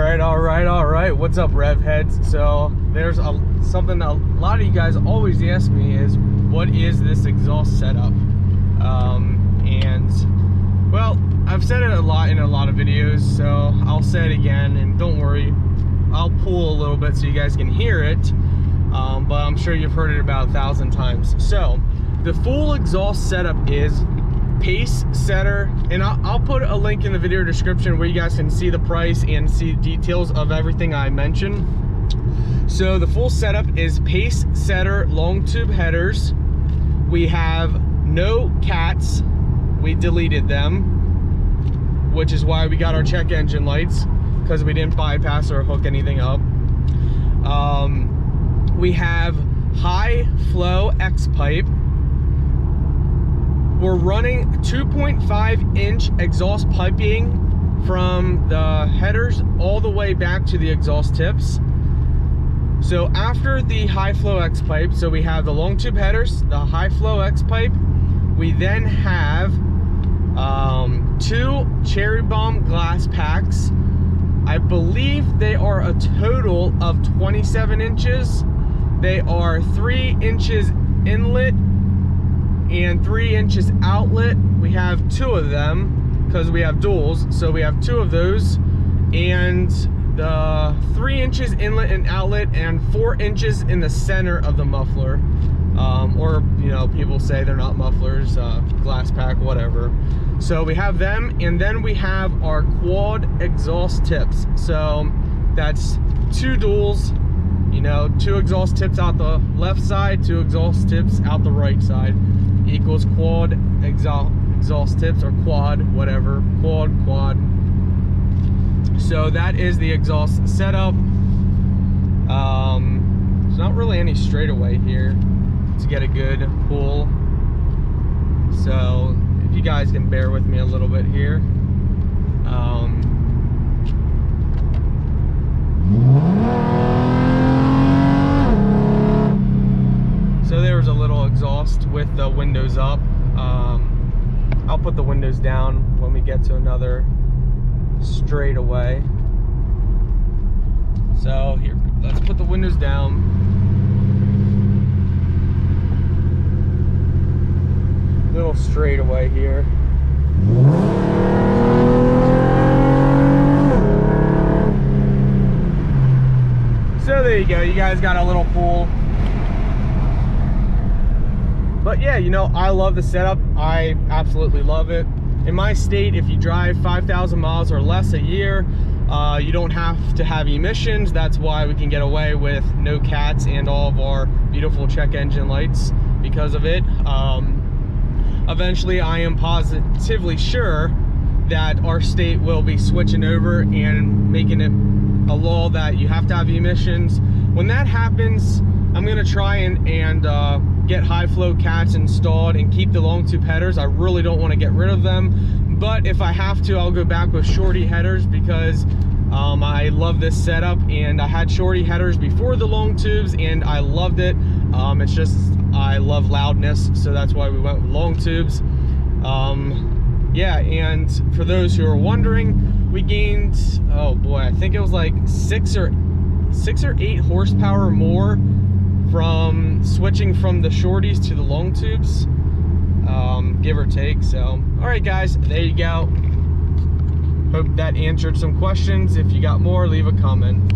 All right. What's up, Rev Heads? So there's something a lot of you guys always ask me is, what is this exhaust setup? And well, I've said it a lot in a lot of videos, so I'll say it again, and don't worry, I'll pull a little bit so you guys can hear it, but I'm sure you've heard it about 1,000 times. So the full exhaust setup is pace setter, and I'll put a link in the video description where you guys can see the price and see details of everything I mentioned. So the full setup is pace setter long tube headers. We have no cats, we deleted them, which is why we got our check engine lights, because we didn't bypass or hook anything up. We have high flow X pipe. We're running 2.5-inch exhaust piping from the headers all the way back to the exhaust tips. So after the high flow X pipe, so we have the long tube headers, the high flow X pipe, we then have 2 cherry bomb glass packs. I believe they are a total of 27 inches. They are 3 inches inlet and 3 inches outlet. We have 2 of them because we have duals, so we have 2 of those, and the 3 inches inlet and outlet and 4 inches in the center of the muffler, or you know, people say they're not mufflers, glass pack, whatever. So we have them, and then we have our quad exhaust tips. So that's 2 duals, you know, 2 exhaust tips out the left side, 2 exhaust tips out the right side, equals quad exhaust tips, or quad, whatever, quad. So that is the exhaust setup. There's not really any straightaway here to get a good pull, so if you guys can bear with me a little bit here. So there's a little exhaust with the windows up. I'll put the windows down when we get to another straightaway. So here, let's put the windows down. Little straightaway here. So there you go, you guys got a little pull. But yeah, you know, I love the setup. I absolutely love it. In my state, if you drive 5,000 miles or less a year, you don't have to have emissions. That's why we can get away with no cats and all of our beautiful check engine lights because of it. Eventually, I am positively sure that our state will be switching over and making it a law that you have to have emissions. When that happens, I'm gonna try and get high flow cats installed and keep the long tube headers. I really don't want to get rid of them, but if I have to, I'll go back with shorty headers because I love this setup, and I had shorty headers before the long tubes and I loved it. It's just, I love loudness, so that's why we went with long tubes. Yeah, and for those who are wondering, we gained, oh boy, I think it was like 6 or 8 horsepower more from switching from the shorties to the long tubes, give or take. So all right guys, there you go. Hope that answered some questions. If you got more, leave a comment.